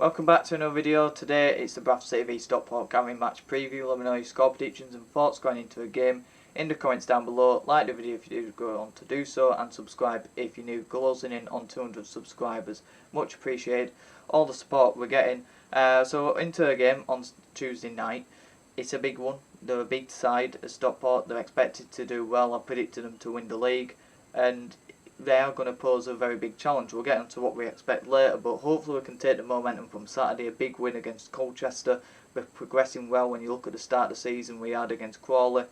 Welcome back to another video. Today it's the Bradford City v Stockport Gathering match preview. Let me know your score predictions and thoughts going into a game in the comments down below. Like the video if you do go on to do so, and subscribe if you're new. Closing in on 200 subscribers. Much appreciated all the support we're getting. So into a game on Tuesday night. It's a big one. They're a big side at Stockport. They're expected to do well. I predicted them to win the league, and they are going to pose a very big challenge. We'll get into what we expect later, but hopefully we can take the momentum from Saturday. A big win against Colchester. We're progressing well. When you look at the start of the season we had against Crawley,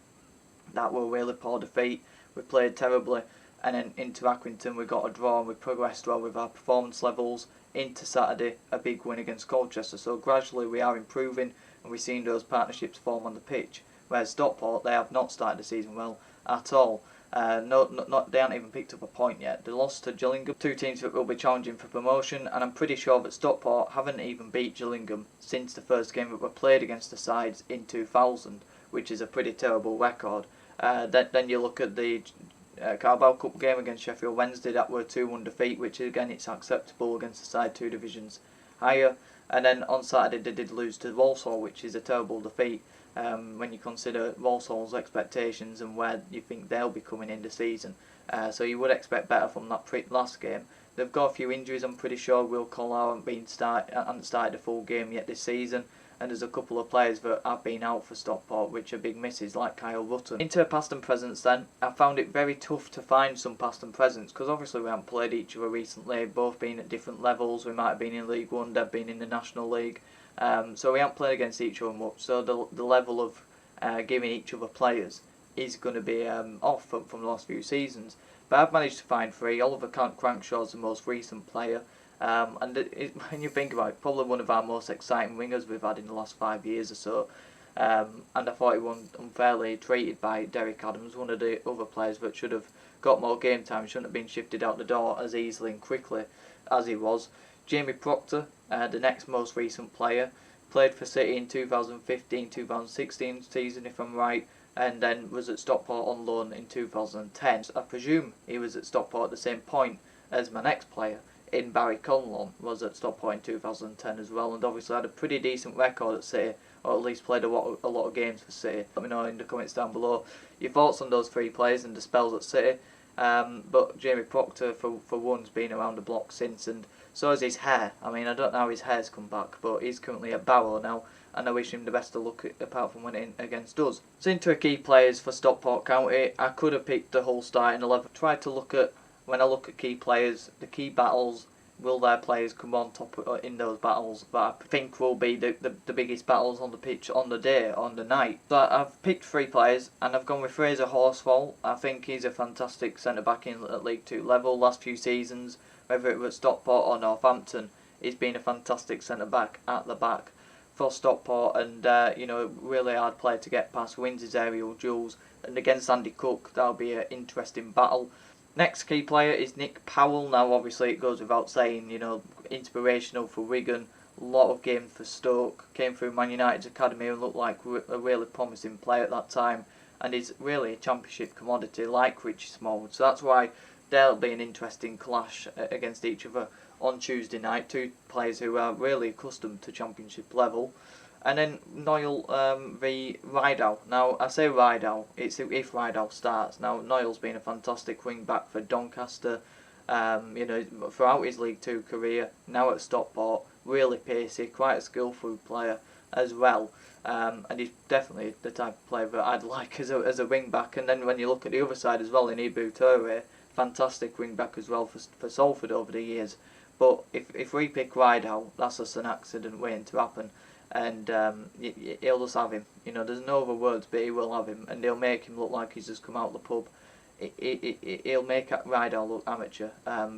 that were a really poor defeat. We played terribly, and then into Accrington we got a draw and we progressed well with our performance levels. Into Saturday, a big win against Colchester. So gradually we are improving, and we're seeing those partnerships form on the pitch. Whereas Stockport, they have not started the season well at all. They haven't even picked up a point yet. They lost to Gillingham, two teams that will be challenging for promotion, and I'm pretty sure that Stockport haven't even beat Gillingham since the first game that were played against the sides in 2000, which is a pretty terrible record. Then you look at the Carabao Cup game against Sheffield Wednesday. That were a 2-1 defeat, which again it's acceptable against the side 2 divisions higher. And then on Saturday they did lose to Walsall, which is a terrible defeat when you consider Walsall's expectations and where you think they'll be coming in the season. So you would expect better from that last game. They've got a few injuries. I'm pretty sure Will Collar hasn't started a full game yet this season. And there's a couple of players that have been out for Stockport, which are big misses, like Kyle Rutten. Into past and presents then, I found it very tough to find some past and presents, because obviously we haven't played each other recently, both been at different levels. We might have been in League One, they've been in the National League, so we haven't played against each other much, so the level of giving each other players is going to be off from the last few seasons. But I've managed to find 3. Oliver Crankshaw's the most recent player. When you think about it, probably one of our most exciting wingers we've had in the last 5 years or so. And I thought he was unfairly treated by Derek Adams, one of the other players that should have got more game time, shouldn't have been shifted out the door as easily and quickly as he was. Jamie Proctor, the next most recent player, played for City in 2015-2016 season if I'm right, and then was at Stockport on loan in 2010. I presume he was at Stockport at the same point as my next player in Barry Conlon, was at Stockport in 2010 as well, and obviously had a pretty decent record at City, or at least played a lot of games for City. Let me know in the comments down below your thoughts on those 3 players and the spells at City. But Jamie Proctor for one's been around the block since, and so is his hair. I mean, I don't know how his hair's come back, but he's currently at Barrow now, and I wish him the best of luck apart from winning against us. So into key players for Stockport County, I could have picked the whole starting 11. Tried to look at, when I look at key players, the key battles, will their players come on top in those battles that I think will be the biggest battles on the pitch on the day, on the night. So I've picked 3 players, and I've gone with Fraser Horsfall. I think he's a fantastic centre-back at League 2 level. Last few seasons, whether it was Stockport or Northampton, he's been a fantastic centre-back at the back for Stockport, and really hard player to get past, wins his aerial duels, and against Andy Cook that'll be an interesting battle. Next key player is Nick Powell. Now obviously it goes without saying, inspirational for Wigan, a lot of games for Stoke, came through Man United's academy and looked like a really promising player at that time, and is really a championship commodity like Richie Smallwood. So that's why there'll be an interesting clash against each other on Tuesday night. 2 players who are really accustomed to championship level. And then Noyle v Rydal. Now I say Rydal, it's if Rydal starts. Now Noyle's been a fantastic wing back for Doncaster, throughout his League 2 career. Now at Stockport, really pacey, quite a skillful player as well. And he's definitely the type of player that I'd like as a wing back. And then when you look at the other side as well, in Ibu Toure, fantastic wing back as well for Salford over the years. But if we pick Rydal, that's just an accident waiting to happen. And he'll just have him. There's no other words, but he will have him, and he'll make him look like he's just come out of the pub. He'll make Rydal look amateur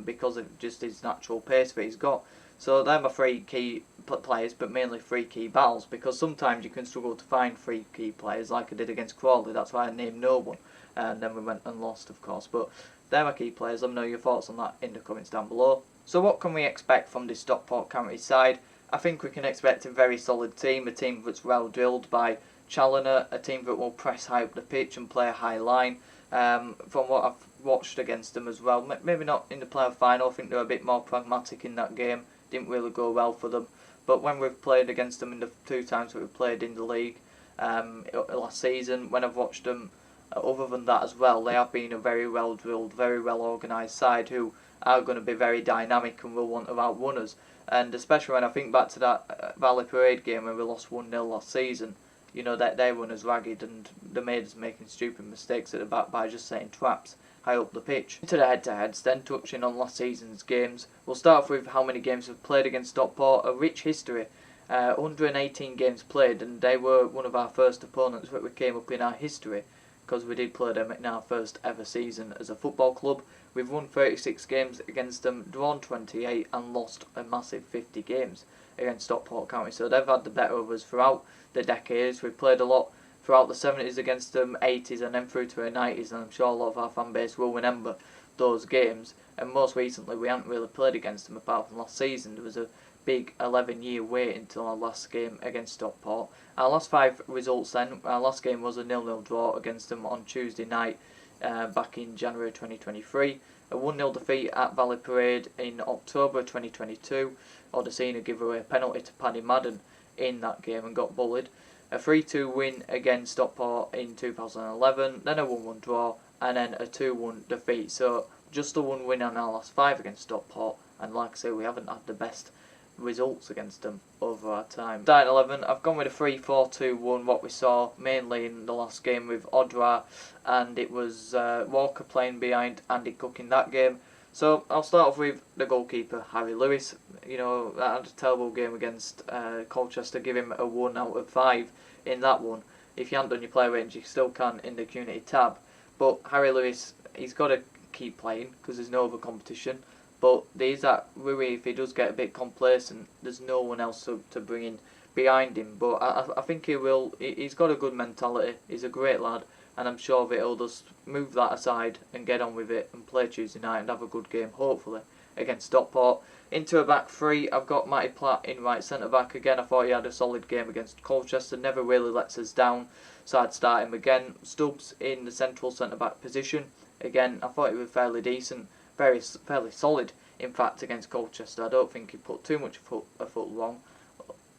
because of just his natural pace that he's got. So they're my 3 key players, but mainly 3 key battles, because sometimes you can struggle to find 3 key players, like I did against Crawley. That's why I named no one, and then we went and lost, of course. But they're my key players. Let me know your thoughts on that in the comments down below. So what can we expect from this Stockport County side? I think we can expect a very solid team, a team that's well drilled by Challoner, a team that will press high up the pitch and play a high line. From what I've watched against them as well, maybe not in the playoff final, I think they're a bit more pragmatic in that game. didn't really go well for them. But when we've played against them in the 2 times that we've played in the league last season, when I've watched them, other than that as well, they have been a very well drilled, very well organised side who are going to be very dynamic and will want to outrun us. And especially when I think back to that Valley Parade game when we lost 1-0 last season, you know, that they run us ragged and they made us making stupid mistakes at the back by just setting traps high up the pitch. Into the head-to-heads, then touching on last season's games. We'll start off with how many games we've played against Stockport. A rich history, 118 games played, and they were one of our first opponents that we came up in our history, because we did play them in our first ever season as a football club. We've won 36 games against them, drawn 28 and lost a massive 50 games against Stockport County. So they've had the better of us throughout the decades. We've played a lot throughout the 70s against them, 80s and then through to the 90s, and I'm sure a lot of our fan base will remember those games. And most recently we haven't really played against them apart from last season. There was a big 11-year wait until our last game against Stockport. Our last 5 results then, our last game was a 0-0 draw against them on Tuesday night back in January 2023. A 1-0 defeat at Valley Parade in October 2022. Odesina gave away a penalty to Paddy Madden in that game and got bullied. A 3-2 win against Stockport in 2011, then a 1-1 draw, and then a 2-1 defeat. So just a 1 win on our last 5 against Stockport, and like I say, we haven't had the best results against them over our time. Starting 11, I've gone with a 3-4-2-1, what we saw mainly in the last game with Odra, and it was Walker playing behind Andy Cook in that game. So I'll start off with the goalkeeper, Harry Lewis. You know, that had a terrible game against Colchester, give him a 1 out of 5 in that one. If you haven't done your player range, you still can in the community tab. But Harry Lewis, he's got to keep playing because there's no other competition. But there's that worry if he does get a bit complacent, there's no one else to bring in behind him. But I think he will. He's got a good mentality. He's a great lad. And I'm sure that he'll just move that aside and get on with it and play Tuesday night and have a good game, hopefully, against Stockport. Into a back 3, I've got Matty Platt in right centre-back again. I thought he had a solid game against Colchester, never really lets us down, so I'd start him again. Stubbs in the central centre-back position. Again, I thought he was fairly decent, fairly solid, in fact, against Colchester. I don't think he put too much a foot wrong,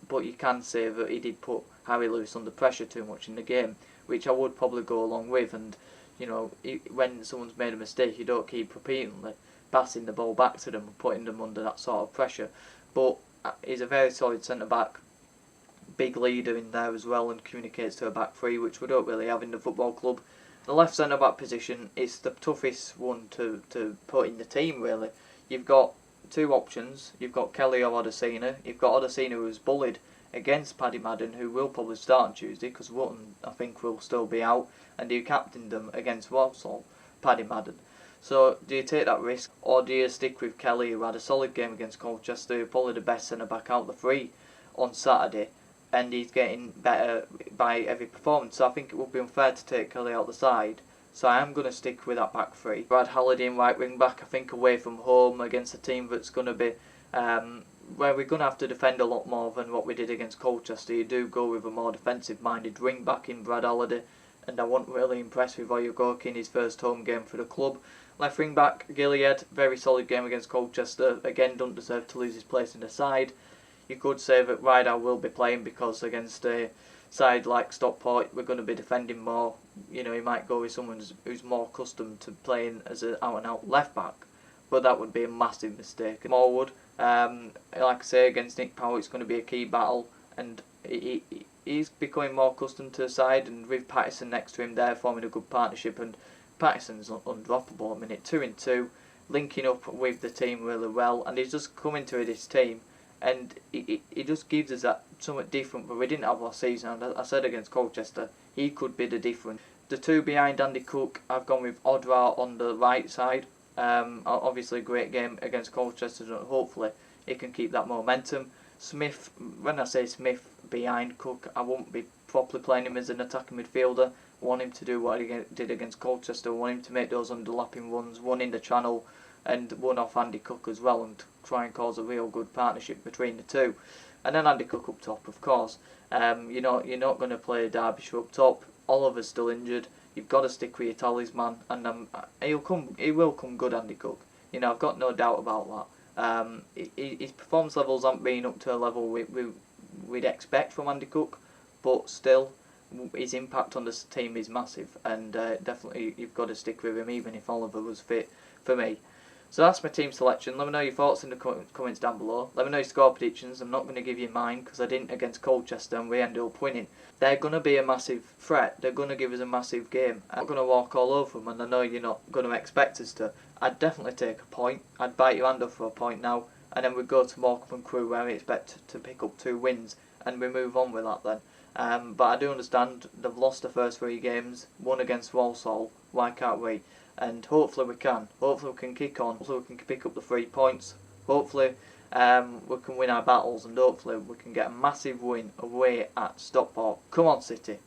but you can say that he did put Harry Lewis under pressure too much in the game, which I would probably go along with. And you know, when someone's made a mistake, you don't keep repeatedly passing the ball back to them and putting them under that sort of pressure. But he's a very solid centre back, big leader in there as well, and communicates to a back 3, which we don't really have in the football club. The left centre back position is the toughest one to put in the team, really. You've got 2 options. You've got Kelly or Odesina. You've got Odesina, who was bullied against Paddy Madden, who will probably start on Tuesday because Wotton, I think, will still be out, and you captained them against Walsall, Paddy Madden. So do you take that risk, or do you stick with Kelly, who had a solid game against Colchester, probably the best centre back out of the 3 on Saturday, and he's getting better by every performance? So I think it would be unfair to take Kelly out the side. So I am going to stick with that back 3. Brad Halliday in right wing back, I think away from home against a team that's going to be where we're going to have to defend a lot more than what we did against Colchester. You do go with a more defensive minded wing back in Brad Halliday, and I wasn't really impressed with Oyugorki in his first home game for the club. Left wing back, Gilead, very solid game against Colchester. Again, don't deserve to lose his place in the side. You could say that Rydal will be playing because against a side like Stockport, we're going to be defending more. You know, he might go with someone who's more accustomed to playing as an out-and-out left back, but that would be a massive mistake. Morwood, like I say, against Nick Powell, it's going to be a key battle, and he's becoming more accustomed to the side, and with Patterson next to him there, forming a good partnership, and Patterson's undroppable. I mean, 2-2, linking up with the team really well, and he's just coming to this team, and he just gives us that somewhat different, but we didn't have last season, and I said against Colchester, he could be the difference. The 2 behind Andy Cook, I've gone with Odra on the right side. Obviously a great game against Colchester, and hopefully he can keep that momentum. Smith, when I say Smith behind Cook, I won't be properly playing him as an attacking midfielder. I want him to do what he did against Colchester. I want him to make those underlapping runs, one in the channel and one off Andy Cook as well, and try and cause a real good partnership between the 2. And then Andy Cook up top, of course. You're not going to play Derbyshire up top. Oliver's still injured. You've got to stick with your talisman, and he will come good, Andy Cook. You know, I've got no doubt about that. His performance levels haven't been up to a level we'd expect from Andy Cook, but still, his impact on the team is massive, and definitely you've got to stick with him even if Oliver was fit for me. So that's my team selection. Let me know your thoughts in the comments down below. Let me know your score predictions. I'm not going to give you mine because I didn't against Colchester and we ended up winning. They're going to be a massive threat. They're going to give us a massive game. I'm not going to walk all over them, and I know you're not going to expect us to. I'd definitely take a point. I'd bite your hand off for a point now, and then we'd go to Morecambe and Crewe where we expect to pick up 2 wins, and we move on with that then. But I do understand they've lost the first 3 games, one against Walsall. Why can't we? And hopefully we can. Hopefully we can kick on. Hopefully we can pick up the 3 points. Hopefully we can win our battles, and hopefully we can get a massive win away at Stockport. Come on, City.